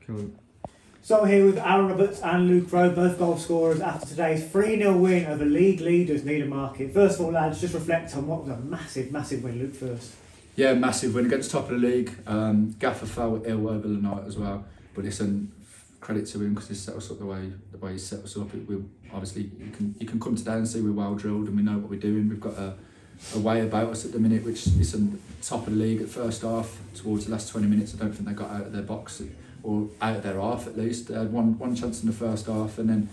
Cool. So I'm here with Aaron Roberts and Luke Rowe, both goal scorers after today's 3-0 win over league leaders Needham Market. First of all, lads, just reflect on what was a massive, massive win. Luke first. Yeah, massive win against top of the league. Gaffer fell ill over the night as well, but listen, credit to him because he set us up the way he set us up. We obviously you can come today and see we're well drilled and we know what we're doing. We've got a way about us at the minute which is on top of the league at first half. Towards the last 20 minutes, I don't think they got out of their box or out of their half at least. They had one chance in the first half and then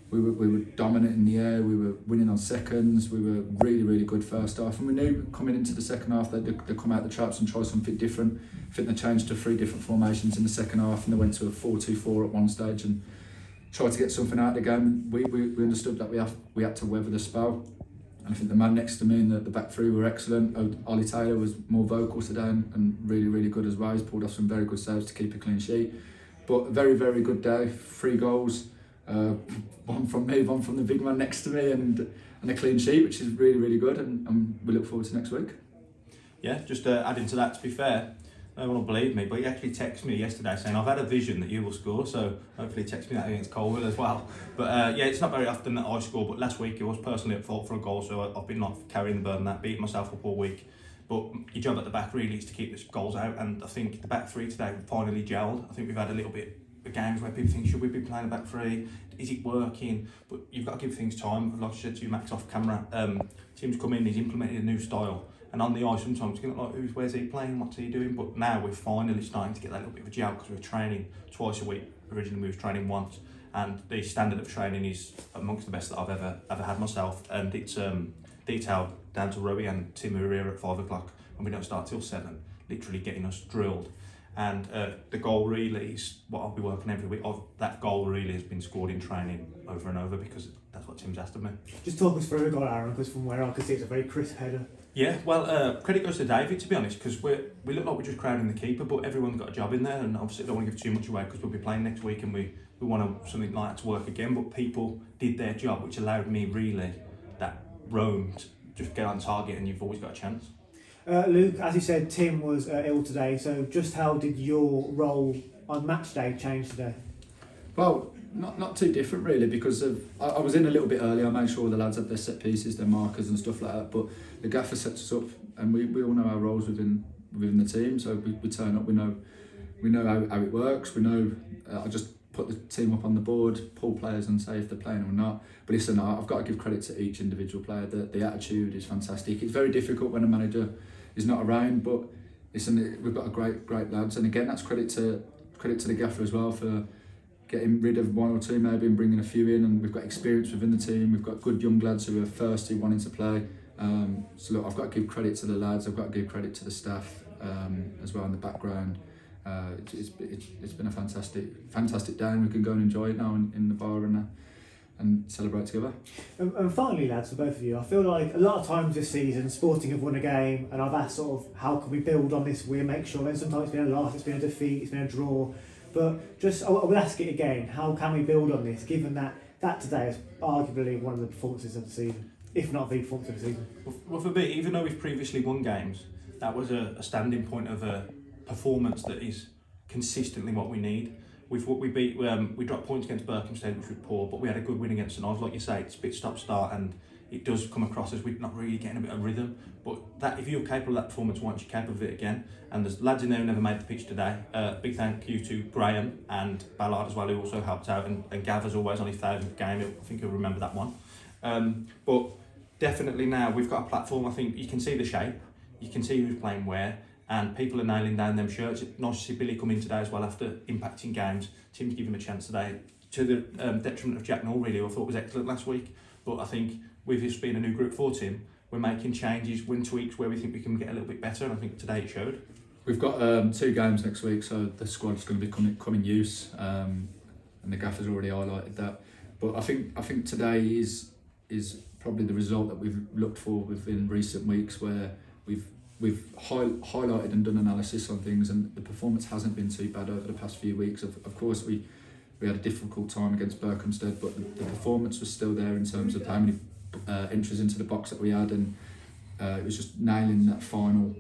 we were dominant in the air, we were winning on seconds, we were really, really good first half, and we knew coming into the second half they'd come out the traps and try something different. I think they changed to 3 different formations in the second half and they went to a 4-2-4 at one stage and tried to get something out of the game. We understood that we had to weather the spell, and I think the man next to me in the back three were excellent. Ollie Taylor was more vocal today and really, really good as well. He's pulled off some very good saves to keep a clean sheet. But a very, very good day, 3 goals. One from me, one from the big man next to me, and a clean sheet, which is really, really good, and we look forward to next week. Yeah, just adding to that, to be fair, no one will believe me, but he actually texted me yesterday saying, I've had a vision that you will score, so hopefully he texts me that against Colville as well. But yeah, it's not very often that I score, but last week it was personally at fault for a goal, so I've been not carrying the burden that, beating myself up all week. But your job at the back really is to keep the goals out, and I think the back three today finally gelled. I think we've had a little bit of games where people think, should we be playing a back three? Is it working? But you've got to give things time. Like I said to you, Max, off camera, Tim's come in, he's implemented a new style. And on the ice sometimes you look like, where's he playing, what's he doing? But now we're finally starting to get that little bit of a gel because we're training twice a week. Originally we were training once. And the standard of training is amongst the best that I've ever had myself. And it's detailed down to Rowe and Tim who are here at 5 o'clock and we don't start till 7, literally getting us drilled. And the goal really is what I'll be working every week. That goal really has been scored in training over and over because that's what Tim's asked of me. Just talk us through the goal, Aaron, because from where I could see it's a very crisp header. Yeah, well, credit goes to David, to be honest, because we look like we're just crowding the keeper, but everyone's got a job in there, and obviously I don't want to give too much away because we'll be playing next week and we want something like that to work again, but people did their job, which allowed me really that roam to just get on target and you've always got a chance. Luke, as you said, Tim was ill today, so just how did your role on match day change today? Well, not too different really, because I was in a little bit early. I made sure the lads had their set pieces, their markers and stuff like that, but the gaffer sets us up and we all know our roles within the team, so we turn up, we know how it works, we know I just put the team up on the board, pull players and say if they're playing or not. But listen, I've got to give credit to each individual player. The attitude is fantastic. It's very difficult when a manager is not around, but listen, we've got a great lads, and again that's credit to the gaffer as well for getting rid of 1 or 2 maybe and bringing a few in, and we've got experience within the team. We've got good young lads who are thirsty, wanting to play. So look, I've got to give credit to the lads, I've got to give credit to the staff as well in the background. It's been a fantastic day, and we can go and enjoy it now in the bar and celebrate together. And finally, lads, for both of you, I feel like a lot of times this season Sporting have won a game and I've asked sort of how can we build on this, we make sure, and sometimes it's been a loss, it's been a defeat, it's been a draw, but just I will ask it again, how can we build on this given that today is arguably one of the performances of the season, if not the performance of the season? Well, for me, even though we've previously won games, that was a standing point of a performance that is consistently what we need. We dropped points against Berkhamsted, which was poor, but we had a good win against St Ives. Like you say, it's a bit stop-start and it does come across as we're not really getting a bit of rhythm. But that, if you're capable of that performance once, you're capable of it again. And there's lads in there who never made the pitch today. Big thank you to Graham and Ballard as well, who also helped out. And Gav, as always, on his 1000th game. I think he'll remember that one. But definitely now we've got a platform. I think you can see the shape, you can see who's playing where, and people are nailing down them shirts. It's nice to see Billy come in today as well after impacting games. Tim's given him a chance today, to the detriment of Jack Knoll, really, who I thought was excellent last week. But I think with this being a new group for Tim, we're making changes, win tweaks where we think we can get a little bit better, and I think today it showed. We've got 2 games next week, so the squad's going to be come in use, and the gaffer's already highlighted that. But I think today is probably the result that we've looked for within recent weeks, where we've highlighted and done analysis on things, and the performance hasn't been too bad over the past few weeks. Of course, we had a difficult time against Berkhamsted, but the performance was still there in terms of how many entries into the box that we had, and it was just nailing that final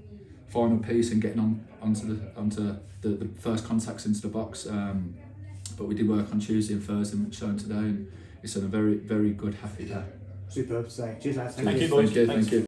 final piece and getting onto the first contacts into the box. But we did work on Tuesday and Thursday, and shown today, and it's on a very, very good, happy day. Superb to say. Cheers, lads. Thank you, boys. Thank you. Thanks. Thank you.